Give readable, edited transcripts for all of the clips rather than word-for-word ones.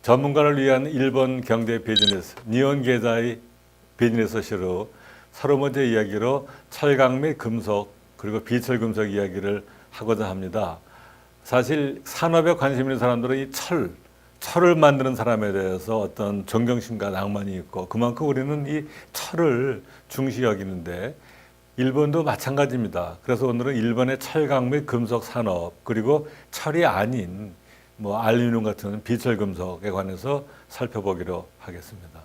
전문가를 위한 일본 경제 비즈니스 니혼 계좌의 비즈니스시로 서로 먼저 이야기로 철강 및 금속 그리고 비철금속 이야기를 하고자 합니다. 사실 산업에 관심 있는 사람들은 이 철을 만드는 사람에 대해서 어떤 존경심과 낭만이 있고 그만큼 우리는 이 철을 중시 여기는데 일본도 마찬가지입니다. 그래서 오늘은 일본의 철강 및 금속 산업 그리고 철이 아닌 뭐 알루미늄 같은 비철금속에 관해서 살펴보기로 하겠습니다.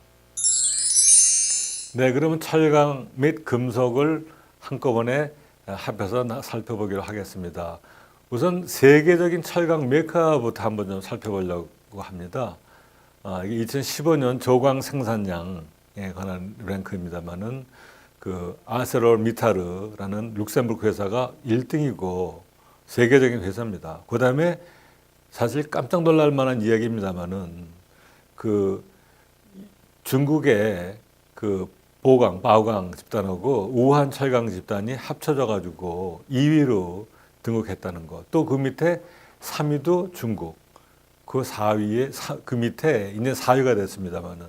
네, 그러면 철강 및 금속을 한꺼번에 합해서 살펴보기로 하겠습니다. 우선 세계적인 철강 메카부터 한번 좀 살펴보려고 합니다. 이게 2015년 조광 생산량에 관한 랭크입니다만은 그 아세롤미타르라는 룩셈부르크 회사가 1등이고 세계적인 회사입니다. 그 다음에 사실 깜짝 놀랄 만한 이야기입니다만은 그 중국의 그 바오강 집단하고 우한 철강 집단이 합쳐져 가지고 2위로 등극했다는 것. 또 그 밑에 3위도 중국. 그 4위에 그 밑에 이제 4위가 됐습니다만은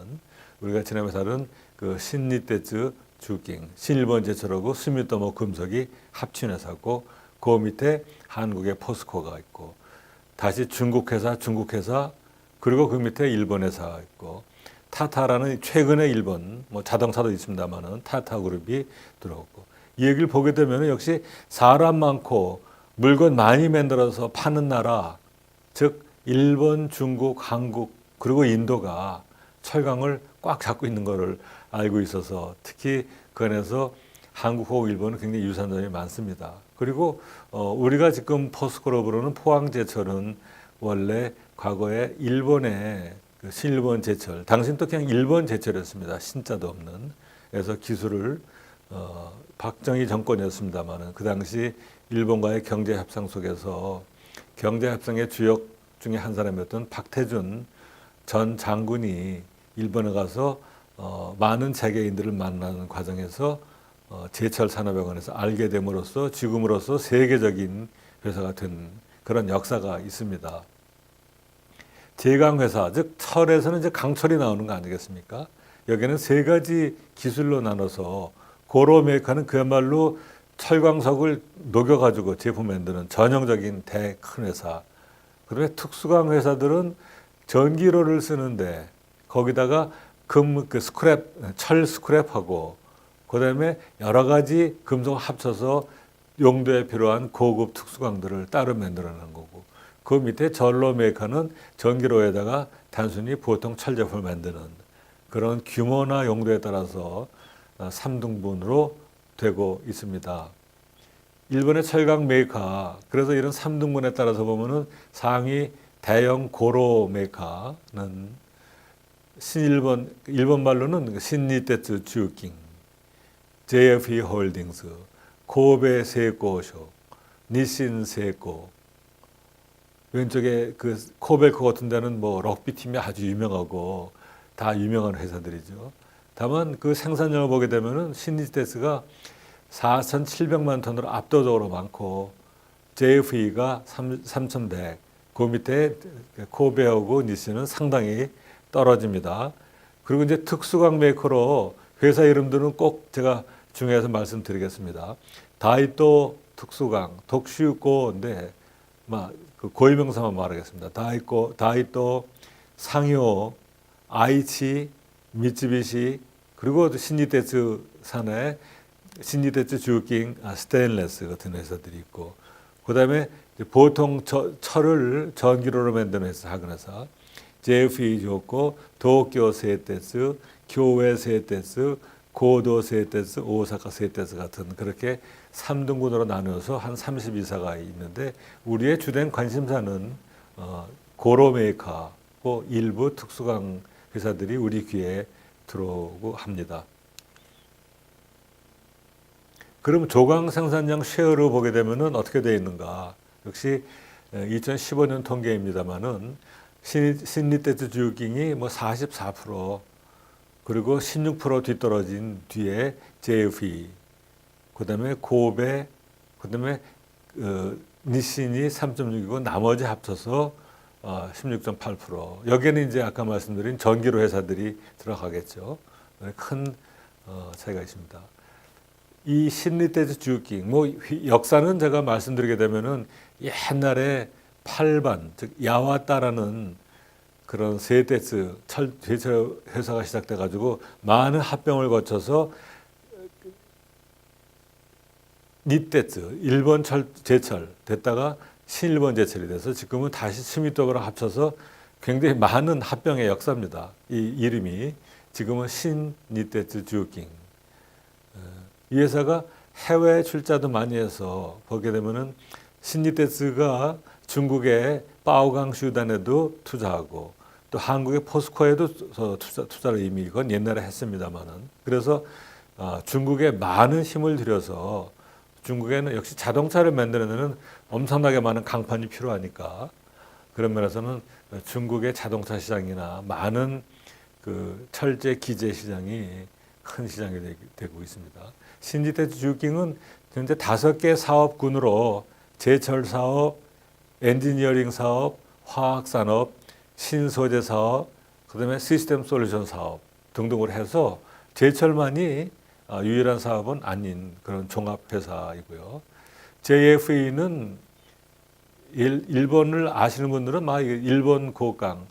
우리가 지난번에 다룬 그 신니테츠 주깅, 신일본 제철하고 스미토모 금속이 합친 회사고 그 밑에 한국의 포스코가 있고 다시 중국 회사 그리고 그 밑에 일본 회사가 있고 타타라는 최근에 일본 뭐 자동차도 있습니다만은 타타 그룹이 들어오고 이 얘기를 보게 되면 역시 사람 많고 물건 많이 만들어서 파는 나라 즉 일본, 중국, 한국 그리고 인도가 철강을 꽉 잡고 있는 것을 알고 있어서 특히 그 안에서 한국하고 일본은 굉장히 유사한 점이 많습니다. 그리고 우리가 지금 포스코로 부르는 포항제철은 원래 과거에 일본의 그 신일본 제철, 당신 또 그냥 일본 제철이었습니다. 신자도 없는. 그래서 기술을 박정희 정권이었습니다만은 그 당시 일본과의 경제 협상 속에서 경제 협상의 주역 중에 한 사람이었던 박태준 전 장군이 일본에 가서 많은 재계인들을 만나는 과정에서 제철 산업에 관해서 알게 됨으로써 지금으로서 세계적인 회사가 된 그런 역사가 있습니다. 제강회사, 즉 철에서는 이제 강철이 나오는 거 아니겠습니까? 여기는 세 가지 기술로 나눠서 고로메이커는 그야말로 철광석을 녹여가지고 제품 만드는 전형적인 큰 회사. 그다음에 특수강 회사들은 전기로를 쓰는데 거기다가 철 스크랩하고 그다음에 여러 가지 금속 합쳐서 용도에 필요한 고급 특수강들을 따로 만들어내는 거고 그 밑에 전로 메이커는 전기로에다가 단순히 보통 철 제품을 만드는 그런 규모나 용도에 따라서 3등분으로 되고 있습니다. 일본의 철강 메이커 그래서 이런 3등분에 따라서 보면은 상위 대형 고로 메이커는 일본 말로는 신니테츠 주깅, JFE 홀딩스, 고베 세코쇼, 니신 세코. 왼쪽에 그 코벨코 같은 데는 뭐 럭비 팀이 아주 유명하고 다 유명한 회사들이죠. 다만 그 생산량을 보게 되면은 신니테츠가 4,700만 톤으로 압도적으로 많고 JFE가 3,100. 그 밑에 코베하고 니신은 상당히 떨어집니다. 그리고 이제 특수강 메이커로 회사 이름들은 꼭 제가 중요해서 말씀드리겠습니다. 다이토 특수강, 독슈코인데 그 고유명사만 말하겠습니다. 다이토, 상요, 아이치, 미쯔비시 그리고 신니테츠 산에 신니테츠 주깅, 스테인레스 같은 회사들이 있고 그 다음에 보통 철을 전기로로 만드는 회사, 작은 회사 JFE 좋고 도쿄 세이테츠, 교외 세이테츠, 고도 세이테츠, 오사카 세이테츠 같은 그렇게 3등분으로 나누어서 한 32사가 있는데 우리의 주된 관심사는 고로 메이커하고 일부 특수강 회사들이 우리 귀에 들어오고 합니다. 그럼 조강 생산량 쉐어로 보게 되면은 어떻게 되어 있는가? 역시 2015년 통계입니다만은 신니테츠 주깅이 뭐 44% 그리고 16% 뒤떨어진 뒤에 JFE 그다음에 고베 그다음에 니신이 3.6이고 나머지 합쳐서 16.8%. 여기에는 이제 아까 말씀드린 전기료 회사들이 들어가겠죠. 큰 차이가 있습니다. 이 신리테즈 주유킹, 뭐 역사는 제가 말씀드리게 되면은 옛날에 팔반, 즉 야와따라는 그런 세테츠 제철 회사가 시작돼 가지고 많은 합병을 거쳐서 니테츠 일본 제철 됐다가 신일본 제철이 돼서 지금은 다시 스미토그랑 합쳐서 굉장히 많은 합병의 역사입니다. 이 이름이 지금은 신니테츠 주유킹. 이 회사가 해외 출자도 많이 해서 보게 되면은 신니테츠가 중국의 빠오강 슈단에도 투자하고 또 한국의 포스코에도 투자를 이미 이건 옛날에 했습니다만은 그래서 중국에 많은 힘을 들여서 중국에는 역시 자동차를 만드는 데는 엄청나게 많은 강판이 필요하니까 그런 면에서는 중국의 자동차 시장이나 많은 그 철제 기재 시장이 큰 시장이 되고 있습니다. 신지테츠 주유킹은 현재 5개 사업군으로 제철 사업, 엔지니어링 사업, 화학 산업, 신소재 사업, 그다음에 시스템 솔루션 사업 등등으로 해서 제철만이 유일한 사업은 아닌 그런 종합 회사이고요. JFE는 일본을 아시는 분들은 막 일본 고강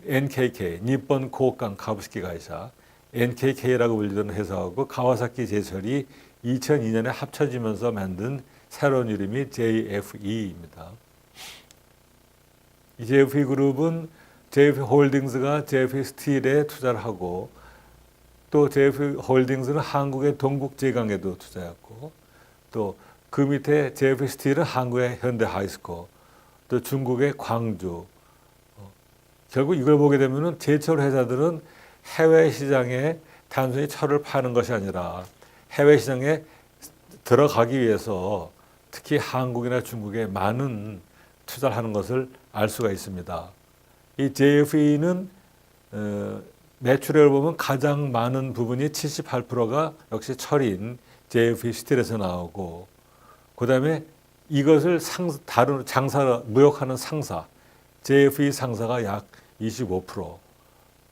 NKK 니폰 고강 가부시키 가이사 NKK라고 불리던 회사하고 가와사키 제철이 2002년에 합쳐지면서 만든 새로운 이름이 JFE입니다. 이 JFE 그룹은 JFE 홀딩스가 JFE 스틸에 투자를 하고 또 JFE 홀딩스는 한국의 동국제강에도 투자했고 또 그 밑에 JFE 스틸은 한국의 현대하이스코 또 중국의 광주 결국 이걸 보게 되면은 제철 회사들은 해외 시장에 단순히 철을 파는 것이 아니라 해외 시장에 들어가기 위해서 특히 한국이나 중국에 많은 투자를 하는 것을 알 수가 있습니다. 이 JFE는 매출액을 보면 가장 많은 부분이 78%가 역시 철인 JFE 스틸에서 나오고 그 다음에 이것을 다른 무역하는 상사 JFE 상사가 약 25%,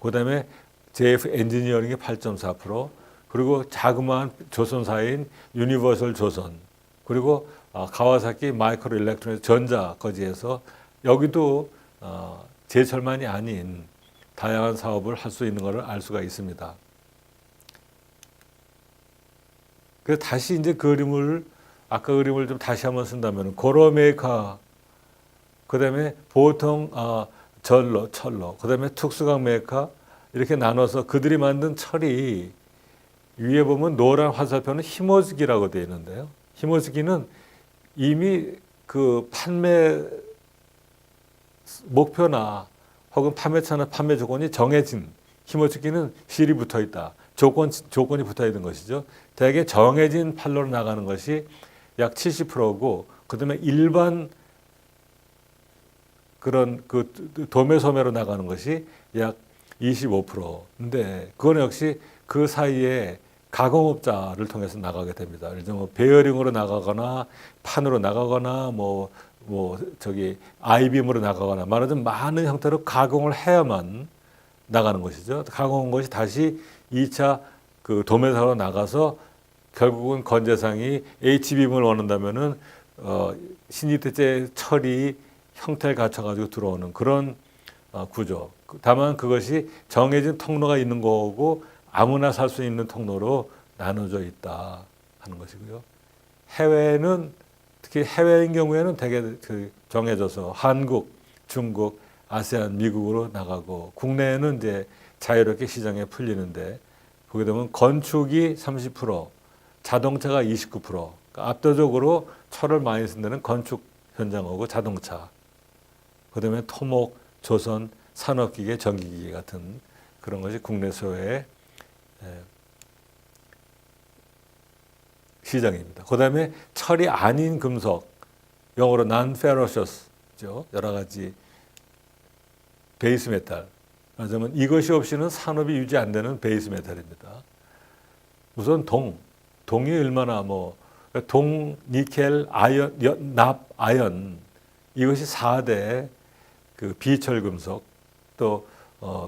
그 다음에 JFE 엔지니어링이 8.4%, 그리고 자그마한 조선사인 유니버설 조선, 그리고 가와사키 마이크로 일렉트로닉 전자까지해서 여기도 제철만이 아닌 다양한 사업을 할 수 있는 것을 알 수가 있습니다. 그래서 다시 이제 아까 그림을 좀 다시 한번 쓴다면 고로 메이커, 그 다음에 보통 철로, 그 다음에 특수강 메이커 이렇게 나눠서 그들이 만든 철이 위에 보면 노란 화살표는 히모즈기라고 되어 있는데요. 히모즈기는 이미 그 판매 목표나 혹은 판매처나 판매 조건이 정해진 히모즈기는 실이 붙어 있다. 조건이 붙어 있는 것이죠. 대개 정해진 판로로 나가는 것이 약 70%고 그다음에 일반 그런 그 도매소매로 나가는 것이 약 25%인데 그건 역시 그 사이에 가공업자를 통해서 나가게 됩니다. 예를 들면 베어링으로 나가거나 판으로 나가거나 아이빔으로 나가거나 말하자면 많은 형태로 가공을 해야만 나가는 것이죠. 가공한 것이 다시 2차 그 도매사로 나가서 결국은 건재상이 H빔을 원한다면은 신이태제 철이 형태를 갖춰가지고 들어오는 그런 구조. 다만 그것이 정해진 통로가 있는 거고 아무나 살 수 있는 통로로 나눠져 있다 하는 것이고요. 해외는 특히 해외인 경우에는 대개 정해져서 한국, 중국, 아세안, 미국으로 나가고 국내에는 이제 자유롭게 시장에 풀리는데 보게 되면 건축이 30%, 자동차가 29%, 그러니까 압도적으로 철을 많이 쓴 데는 건축 현장하고 자동차, 그다음에 토목, 조선, 산업기계, 전기기계 같은 그런 것이 국내 소유의 시장입니다. 그다음에 철이 아닌 금속, 영어로 non-ferrous,죠. 여러 가지 베이스 메탈. 말하자면 이것이 없이는 산업이 유지 안 되는 베이스 메탈입니다. 우선 동이 얼마나 동, 니켈, 아연, 납, 아연 이것이 4대 그 비철 금속 또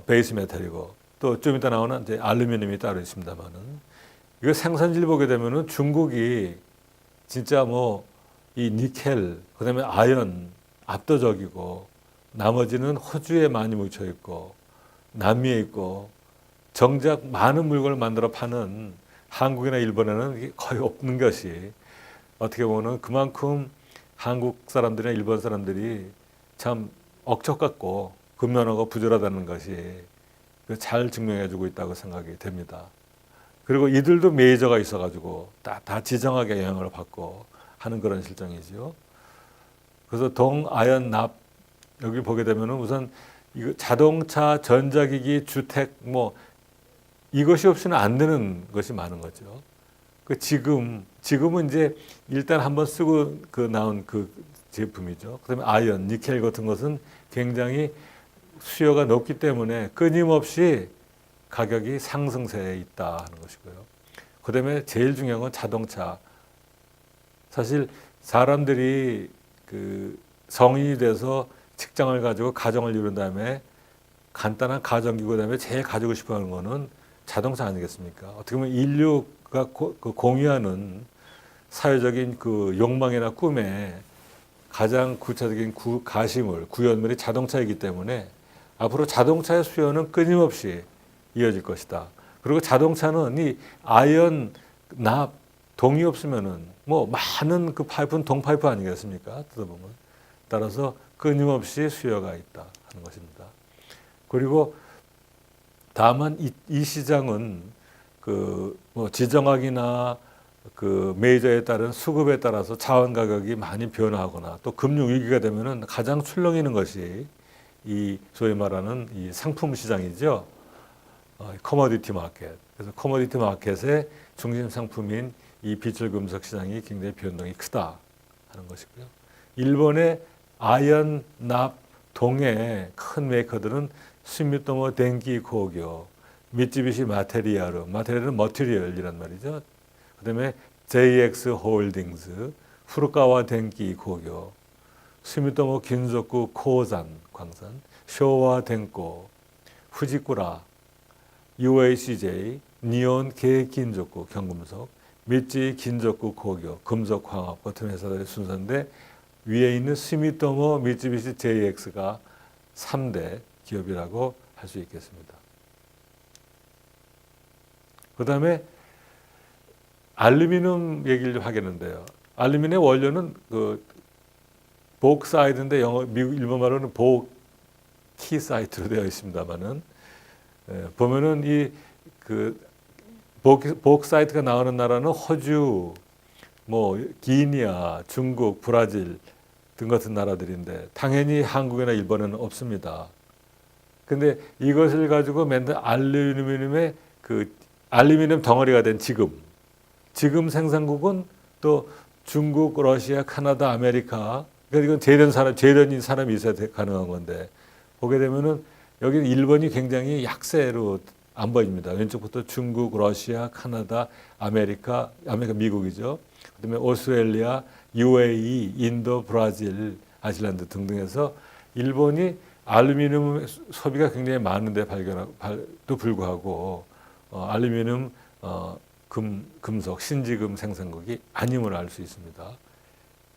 베이스 메탈이고 또 좀 이따 나오는 이제 알루미늄이 따로 있습니다만은 이거 생산지를 보게 되면은 중국이 진짜 뭐 이 니켈 그다음에 아연 압도적이고 나머지는 호주에 많이 묻혀 있고 남미에 있고 정작 많은 물건을 만들어 파는 한국이나 일본에는 이게 거의 없는 것이 어떻게 보면 그만큼 한국 사람들이나 일본 사람들이 참 억척 같고 근면허가 부족하다는 것이 잘 증명해주고 있다고 생각이 됩니다. 그리고 이들도 메이저가 있어가지고 다 지정하게 영향을 받고 하는 그런 실정이죠. 그래서 동아연 납 여기 보게 되면은 우선 이거 자동차, 전자기기, 주택 뭐 이것이 없이는 안 되는 것이 많은 거죠. 그 지금은 이제 일단 한번 쓰고 그 나온 그 제품이죠. 그다음에 아연, 니켈 같은 것은 굉장히 수요가 높기 때문에 끊임없이 가격이 상승세에 있다 하는 것이고요. 그다음에 제일 중요한 건 자동차. 사실 사람들이 그 성인이 돼서 직장을 가지고 가정을 이룬 다음에 간단한 가정기구 다음에 제일 가지고 싶어하는 거는 자동차 아니겠습니까? 어떻게 보면 인류가 공유하는 사회적인 그 욕망이나 꿈에 가장 구체적인 가시물, 구현물이 자동차이기 때문에 앞으로 자동차의 수요는 끊임없이 이어질 것이다. 그리고 자동차는 이 아연, 납, 동이 없으면은 뭐 많은 그 파이프는 동파이프 아니겠습니까? 뜯어보면. 따라서 끊임없이 수요가 있다 하는 것입니다. 그리고 다만 이 시장은 그 뭐 지정학이나 그 메이저에 따른 수급에 따라서 자원 가격이 많이 변화하거나 또 금융 위기가 되면은 가장 출렁이는 것이 이 소위 말하는 이 상품 시장이죠. 커머디티 마켓. 그래서 커머디티 마켓의 중심 상품인 이 비철 금속 시장이 굉장히 변동이 크다 하는 것이고요. 일본의 아연, 납, 동의 큰 메이커들은 스미토모 덴기 고교, 미쯔비시 마테리얼은 머티리얼이란 말이죠. 그다음에 JX 홀딩스, 후루카와 덴기 고교, 스미토모 긴조쿠 코산 광산, 쇼와 덴코, 후지쿠라, UACJ, 니온 계긴조쿠 경금속, 미쯔 긴조쿠 고교, 금속화학 같은 회사들의 순서인데 위에 있는 스미토모, 미쯔비시, JX가 3대 기업이라고 할 수 있겠습니다. 그 다음에 알루미늄 얘기를 좀 하겠는데요. 알루미늄의 원료는 그 복사이드인데 미국 일본말로는 복키사이트로 되어 있습니다만은 보면은 이 그 복사이트가 나오는 나라는 호주, 뭐 기니아, 중국, 브라질 등 같은 나라들인데 당연히 한국이나 일본에는 없습니다. 근데 이것을 가지고 만든 알루미늄의 그 알루미늄 덩어리가 된 지금 생산국은 또 중국, 러시아, 카나다, 아메리카. 그러니까 이건 재련인 사람이 있어야 가능한 건데 보게 되면은 여기는 일본이 굉장히 약세로 안 보입니다. 왼쪽부터 중국, 러시아, 카나다, 아메리카 미국이죠. 그다음에 오스트레일리아, UAE, 인도, 브라질, 아일랜드 등등 해서 일본이 알루미늄 소비가 굉장히 많은데 도 불구하고 알루미늄 금속 신지금 생산국이 아님을 알 수 있습니다.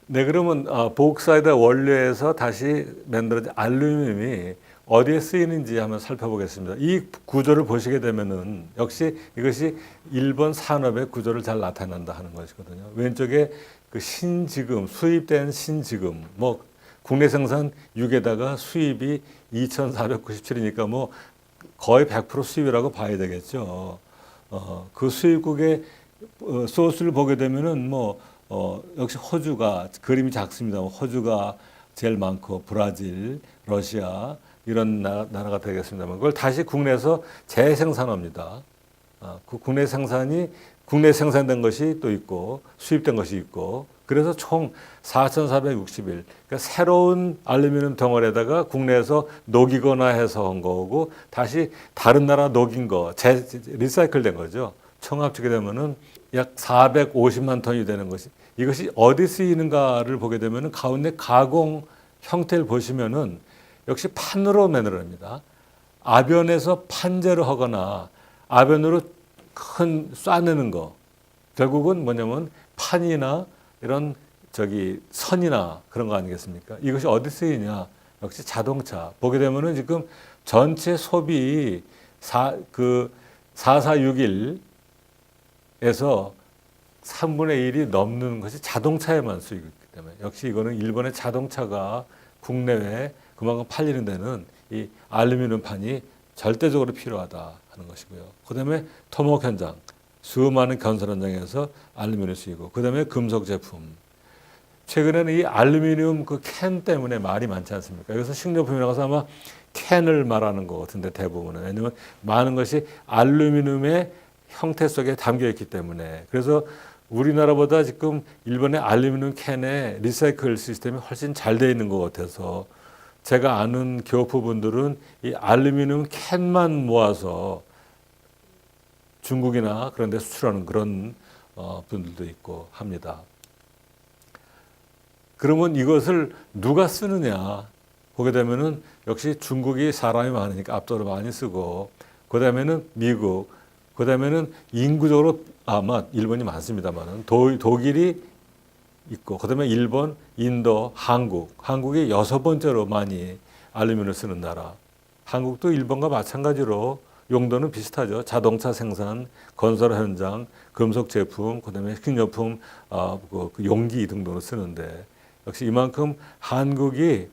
네, 그러면 복사이드 원료에서 다시 만들어진 알루미늄이 어디에 쓰이는지 한번 살펴보겠습니다. 이 구조를 보시게 되면은 역시 이것이 일본 산업의 구조를 잘 나타낸다 하는 것이거든요. 왼쪽에 그 신지금, 수입된 신지금, 뭐 국내 생산 6에다가 수입이 2,497이니까 뭐 거의 100% 수입이라고 봐야 되겠죠. 그 수입국의 소스를 보게 되면은 뭐 역시 호주가 그림이 작습니다. 호주가 제일 많고 브라질, 러시아 이런 나라가 되겠습니다만 그걸 다시 국내에서 재생산합니다. 그 국내 생산된 것이 또 있고 수입된 것이 있고 그래서 총 4,461. 그러니까 새로운 알루미늄 덩어리에다가 국내에서 녹이거나 해서 한 거고 다시 다른 나라 녹인 거, 리사이클된 거죠. 총 합치게 되면은 약 450만 톤이 되는 것이 이것이 어디 쓰이는가를 보게 되면은 가운데 가공 형태를 보시면은 역시 판으로 매너랍니다. 아변에서 판재로 하거나 아변으로 큰 쏴내는 거. 결국은 뭐냐면 판이나 이런 선이나 그런 거 아니겠습니까? 이것이 어디 쓰이냐? 역시 자동차. 보게 되면은 지금 전체 소비 4461에서 3분의 1이 넘는 것이 자동차에만 쓰이기 때문에 역시 이거는 일본의 자동차가 국내외에 그만큼 팔리는 데는 이 알루미늄 판이 절대적으로 필요하다 하는 것이고요. 그 다음에 토목 현장, 수많은 건설 현장에서 알루미늄이 쓰이고, 그 다음에 금속 제품. 최근에는 이 알루미늄 그 캔 때문에 말이 많지 않습니까? 여기서 식료품이라고 해서 아마 캔을 말하는 것 같은데 대부분은. 왜냐하면 많은 것이 알루미늄의 형태 속에 담겨 있기 때문에. 그래서 우리나라보다 지금 일본의 알루미늄 캔의 리사이클 시스템이 훨씬 잘 되어 있는 것 같아서 제가 아는 교포분들은 이 알루미늄 캔만 모아서 중국이나 그런 데 수출하는 그런 분들도 있고 합니다. 그러면 이것을 누가 쓰느냐 보게 되면은 역시 중국이 사람이 많으니까 압도로 많이 쓰고, 그 다음에는 미국, 그 다음에는 인구적으로 아마 일본이 많습니다만은 독일이 있고, 그 다음에 일본, 인도, 한국이 6번째로 많이 알루미늄을 쓰는 나라. 한국도 일본과 마찬가지로 용도는 비슷하죠. 자동차 생산, 건설 현장, 금속 제품, 그 다음에 식료품, 그 용기 등등을 쓰는데, 역시 이만큼 한국이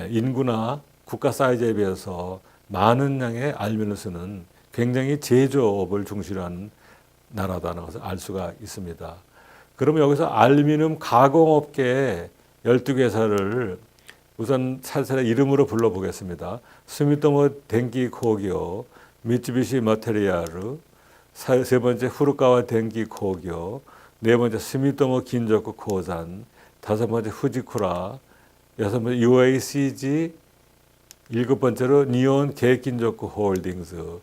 인구나 국가 사이즈에 비해서 많은 양의 알루미늄을 쓰는 굉장히 제조업을 중시로 하는 나라다는 것을 알 수가 있습니다. 그러면 여기서 알루미늄 가공업계의 12개 회사를 우선 차례차례 이름으로 불러보겠습니다. 스미토모 덴키 코기요, 미쯔비시 머테리아르, 세 번째 후루카와 덴키 코기요, 네 번째 스미토모 긴조쿠 코잔, 다섯 번째 후지쿠라, 여섯 번째 UACG, 일곱 번째로 니온 게이킨조쿠 홀딩스,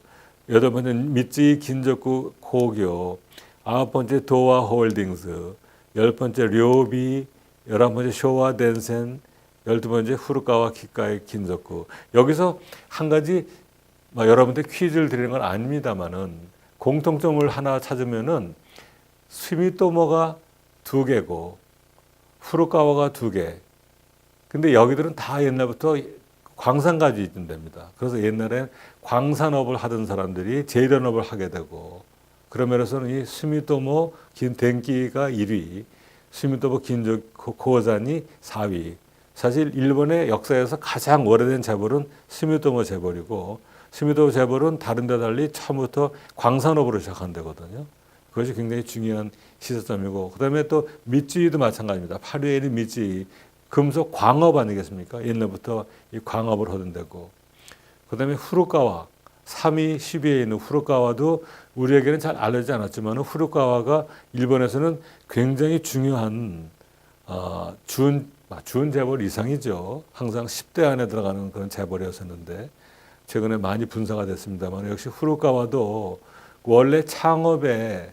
여덟 번째 미쯔이 긴조쿠 코기요, 아홉 번째 도와 홀딩스, 열 번째 료비, 11번째 쇼와 덴센, 12번째 후루카와 키카이 긴조쿠. 여기서 한 가지 여러분들 퀴즈를 드리는 건 아닙니다만은 공통점을 하나 찾으면은 스미토모가 2개고 후루카와가 2개. 근데 여기들은 다 옛날부터 광산 가지고 있던 데입니다. 그래서 옛날에 광산업을 하던 사람들이 제련업을 하게 되고, 그런 면에서는 이 스미토모 덴키가 1위, 스미토모 긴조쿠 코잔이 4위. 사실 일본의 역사에서 가장 오래된 재벌은 스미토모 재벌이고, 스미토모 재벌은 다른 데 달리 처음부터 광산업으로 시작한 데거든요. 그것이 굉장히 중요한 시사점이고, 그 다음에 또 미쯔이도 마찬가지입니다. 8위에 있는 미쯔이, 금속 광업 아니겠습니까? 옛날부터 이 광업을 하던 데고, 그 다음에 후루카와, 3위, 10위에 있는 후루카와도 우리에게는 잘 알려지지 않았지만 후루카와가 일본에서는 굉장히 중요한 준 재벌 이상이죠. 항상 10대 안에 들어가는 그런 재벌이었었는데 최근에 많이 분사가 됐습니다만, 역시 후루카와도 원래 창업에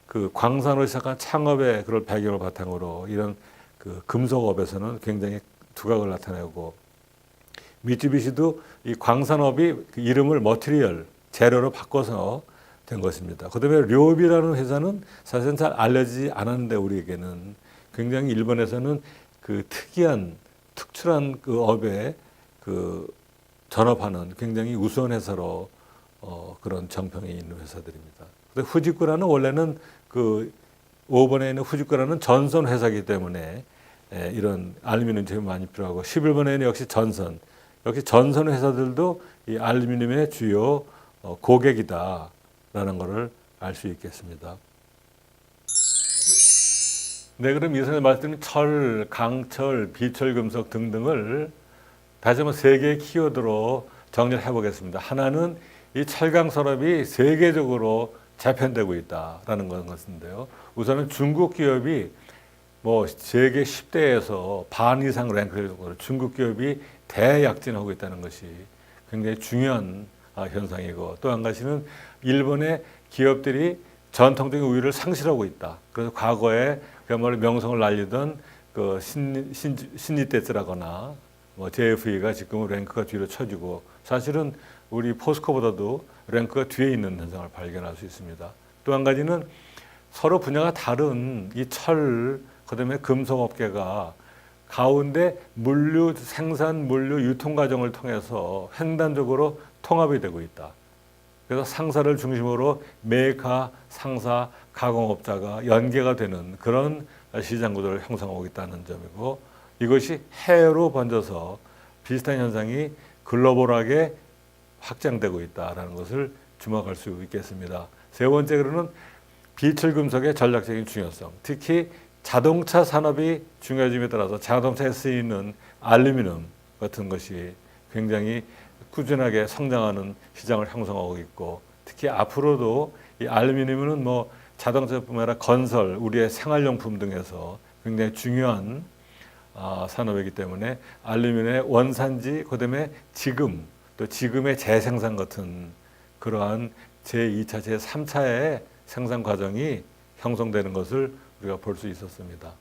그 광산으로 시작한 창업의 그런 배경을 바탕으로 이런 그 금속업에서는 굉장히 두각을 나타내고, 미쯔비시도 이 광산업이 그 이름을 머티리얼, 재료로 바꿔서 된 것입니다. 그 다음에 료비라는 회사는 사실은 잘 알려지지 않았는데 우리에게는 굉장히 일본에서는 그 특출한 그 업에 그 전업하는 굉장히 우수한 회사로 그런 정평에 있는 회사들입니다. 후지쿠라는 원래는 그 5번에 있는 후지쿠라는 전선 회사이기 때문에 이런 알루미늄 제품이 많이 필요하고, 11번에는 역시 전선 회사들도 이 알루미늄의 주요 고객이다라는 것을 알 수 있겠습니다. 네, 그럼 이전에 말씀드린 철, 강철, 비철금속 등등을 다시 한번 세 개의 키워드로 정리를 해보겠습니다. 하나는 이 철강 산업이 세계적으로 재편되고 있다라는 것인데요. 우선은 중국 기업이 세계 10대에서 반 이상 랭크되고 중국 기업이 대약진하고 있다는 것이 굉장히 중요한 현상이고, 또 한 가지는 일본의 기업들이 전통적인 우위를 상실하고 있다. 그래서 과거에 그야말로 명성을 날리던 그 신니테스라거나 뭐 JFE가 지금 랭크가 뒤로 쳐지고 사실은 우리 포스코보다도 랭크가 뒤에 있는 현상을 발견할 수 있습니다. 또 한 가지는 서로 분야가 다른 이 철, 그다음에 금속업계가 가운데 물류 생산, 물류 유통 과정을 통해서 횡단적으로 통합이 되고 있다. 그래서 상사를 중심으로 메이커, 상사, 가공업자가 연계가 되는 그런 시장 구도를 형성하고 있다는 점이고 이것이 해외로 번져서 비슷한 현상이 글로벌하게 확장되고 있다는 것을 주목할 수 있겠습니다. 세 번째로는 비철금속의 전략적인 중요성, 특히 자동차 산업이 중요해짐에 따라서 자동차에 쓰이는 알루미늄 같은 것이 굉장히 꾸준하게 성장하는 시장을 형성하고 있고 특히 앞으로도 이 알루미늄은 뭐 자동차뿐만 아니라 건설, 우리의 생활용품 등에서 굉장히 중요한 산업이기 때문에 알루미늄의 원산지, 그다음에 지금 또 지금의 재생산 같은 그러한 제2차, 제3차의 생산 과정이 형성되는 것을 우리가 볼 수 있었습니다.